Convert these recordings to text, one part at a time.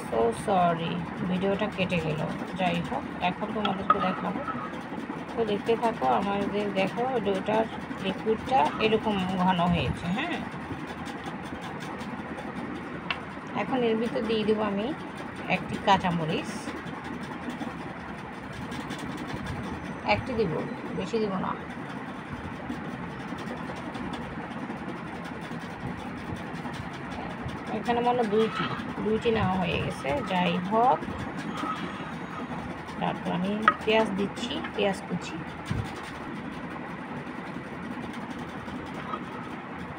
So sorry, ভিডিওটা কেটে গেল। যাই হোক, এখন তোমাদেরকে দেখাবো। তো দেখতে থাকো। আমাদের দেখো ডোটার লিকুইডটা এরকম ঘন হয়েছে। হ্যাঁ, এখন এর ভিতর দিয়ে দেবো আমি একটি কাঁচামরিচ। একটি দিব, বেশি দিব না। এখানে মনে দুইটি নেওয়া হয়ে গেছে। যাই হোক, তারপর আমি পেঁয়াজ দিচ্ছি, পেঁয়াজ কুচি।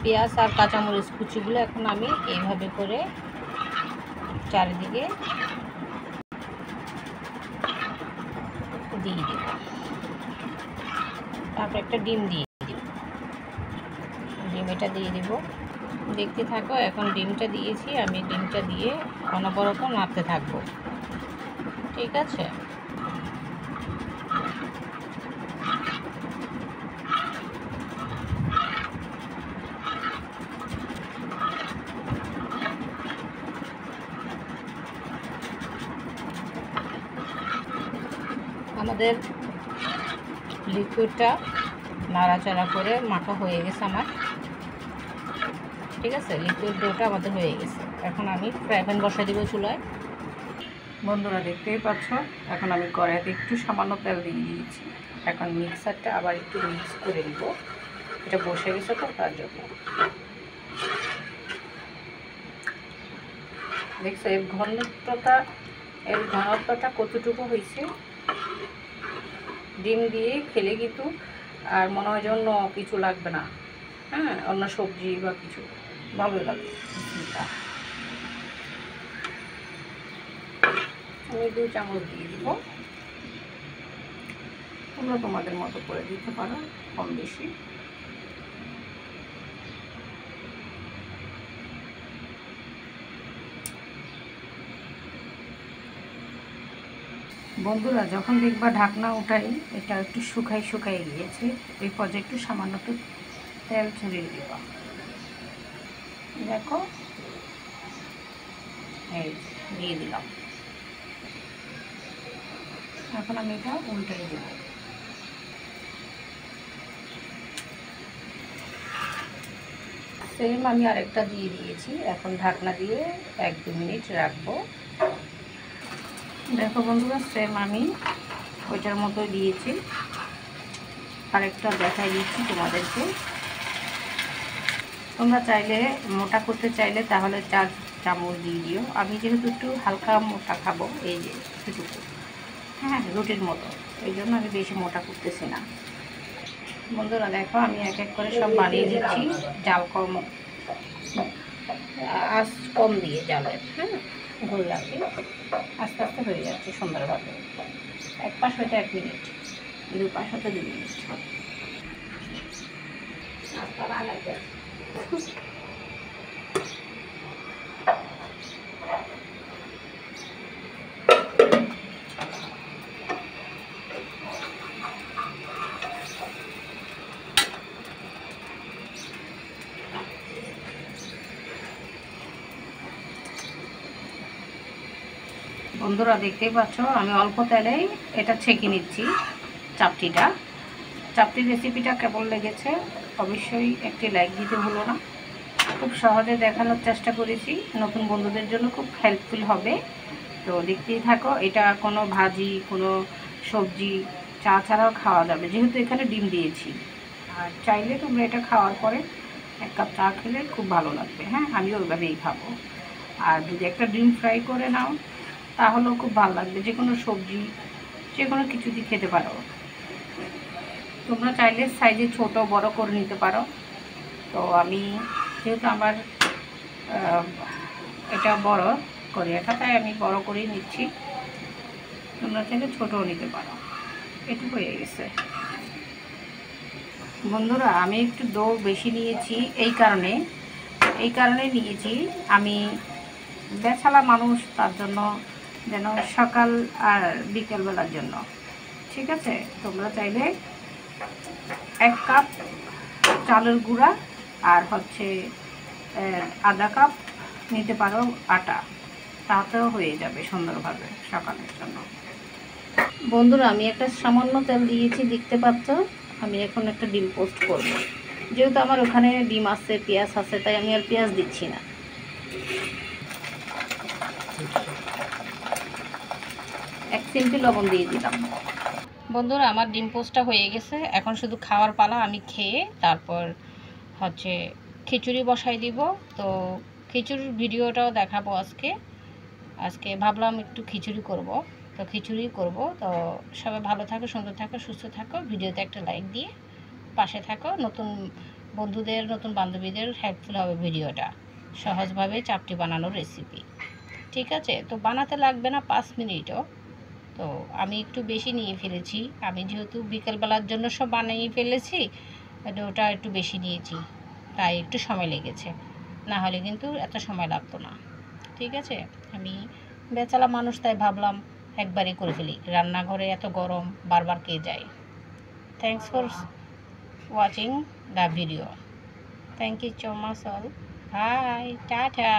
পেঁয়াজ আর কাঁচামরিচ কুচিগুলো এখন আমি এইভাবে করে চারিদিকে দিয়ে দেব। তারপর একটা ডিম দিয়ে দেব। ডিম এটা দিয়ে দেব। দেখতে থাকো। এখন ডিমটা দিয়েছি, আমি ডিমটা দিয়ে অনবরত নাড়তে থাকবো। ঠিক আছে, আমাদের লিকুইডটা নাড়াচাড়া করে মাখা হয়ে গেছে আমার। ঠিক আছে, লিকুইড ডোটা আমাদের হয়ে গেছে। এখন আমি ফ্রাই প্যান বসাই দেবো চুলায়। বন্ধুরা দেখতেই পাচ্ছ, এখন আমি কড়াইতে একটু সামান্য তেল দিয়ে দিয়েছি। এখন মিক্সারটা আবার একটু মিক্স করে দিব। এটা বসে গেছে তো, তার জন্য। দেখছো এর ঘনত্বটা কতটুকু হয়েছে। ডিম দিয়ে খেলে কিন্তু আর মনে হয় যে অন্য কিছু লাগবে না। হ্যাঁ, অন্য সবজি বা কিছু ভালো লাগবে। আমি 2 চামচ দিয়ে দিব। তোমরা তোমাদের মতো করে দিতে পারো, কম বেশি। বন্ধুরা, যখন দেখবা ঢাকনা উঠাই এটা একটু শুকাই গিয়েছে, এই পর্যায়ে একটু সামান্য একটু তেল ছড়িয়ে দিবা। দেখো, এই দিয়ে দিলাম। এখন আমি এটা উল্টাই দেব। সেম আমি আরেকটা দিয়ে দিয়েছি। এখন ঢাকনা দিয়ে 1-2 মিনিট রাখবো। দেখো বন্ধুরা, সেম আমি ওইটার মতো দিয়েছি। আরেকটা দেখাই দিচ্ছি তোমাদেরকে। তোমরা চাইলে মোটা করতে চাইলে তাহলে 4 চামচ দিয়ে দিও। আমি যেহেতু একটু হালকা মোটা খাবো, এই যে এটুকু, হ্যাঁ, রুটির মতো, এই জন্য আমি বেশি মোটা করতেছি না। বন্ধুরা দেখো, আমি এক এক করে সব বানিয়ে দিচ্ছি। জাল কম, আঁচ কম দিয়ে জালের। হ্যাঁ, ঘুরে রাখি, আস্তে আস্তে হয়ে যাচ্ছে সুন্দরভাবে। এক পাশ হতে 1 মিনিট, 2 পাশ হতে 2 মিনিট। বন্ধুরা দেখতেই পাচ্ছ, আমি অল্প তেলেই এটা ছেঁকে নিচ্ছি। চাপটির রেসিপিটা কেমন লেগেছে অবশ্যই একটি লাইক দিতে ভুলো না। খুব সহজে দেখানোর চেষ্টা করেছি, নতুন বন্ধুদের জন্য খুব হেল্পফুল হবে। তো দেখতেই থাকো। এটা কোনো ভাজি, কোনো সবজি, চা ছাড়াও খাওয়া যাবে, যেহেতু এখানে ডিম দিয়েছি। আর চাইলে তোমরা এটা খাওয়ার পরে 1 কাপ চা খেলে খুব ভালো লাগবে। হ্যাঁ, আমি ওইভাবেই খাবো। আর যদি একটা ডিম ফ্রাই করে নাও তাহলেও খুব ভালো লাগবে। যে কোনো সবজি, যে কোনো কিছু দিয়ে খেতে পারো। তোমরা চাইলে সাইজে ছোট বড় করে নিতে পারো। তো আমি যেহেতু আমার এটা বড় কোরিয়াটা, তাই আমি বড় করেই নিচ্ছি। তোমরা চাইলে ছোটও নিতে পারো। এটুকু হয়ে গেছে। বন্ধুরা, আমি একটু দো বেশি নিয়েছি এই কারণে নিয়েছি। আমি বেচালা মানুষ, তার জন্য যেন সকাল আর বিকেলবেলার জন্য। ঠিক আছে, তোমরা চাইলে 1 কাপ চালের গুঁড়া আর হচ্ছে 1/2 কাপ নিতে পারো আটা। তাতেও হয়ে যাবে সুন্দরভাবে সকালের জন্য। বন্ধুরা, আমি একটা সামান্য তেল দিয়েছি, দেখতে পাচ্ছ। আমি এখন একটা ডিম পোস্ট করব। যেহেতু আমার ওখানে ডিম আছে, পেঁয়াজ আছে, তাই আমি আর পেঁয়াজ দিচ্ছি না। এক চিমটি লবণ দিয়ে দিলাম। বন্ধুরা, আমার ডিম পোস্টটা হয়ে গেছে, এখন শুধু খাওয়ার পালা। আমি খেয়ে তারপর হচ্ছে খিচুড়ি বসাই দিব। তো খিচুড়ির ভিডিওটাও দেখাবো আজকে ভাবলাম একটু খিচুড়ি করব। তো খিচুড়ি করব। তো সবাই ভালো থাকো, সুন্দর থাকো, সুস্থ থাকো। ভিডিওতে একটা লাইক দিয়ে পাশে থাকো। নতুন বন্ধুদের, নতুন বান্ধবীদের হেল্পফুল হবে ভিডিওটা। সহজভাবে চাপটি বানানোর রেসিপি, ঠিক আছে? তো বানাতে লাগবে না 5 মিনিটও। তো আমি একটু বেশি নিয়ে ফেলেছি। আমি যেহেতু বিকেলবেলার জন্য সব বানিয়ে ফেলেছি, ওটা একটু বেশি নিয়েছি, তাই একটু সময় লেগেছে। না হলে কিন্তু এত সময় লাগতো না, ঠিক আছে? আমি বেচালা মানুষ, তাই ভাবলাম একবারই করে ফেলি। রান্নাঘরে এত গরম, বারবার কে যায়? Thanks for watching the video. Thank you so much all. Bye, tata.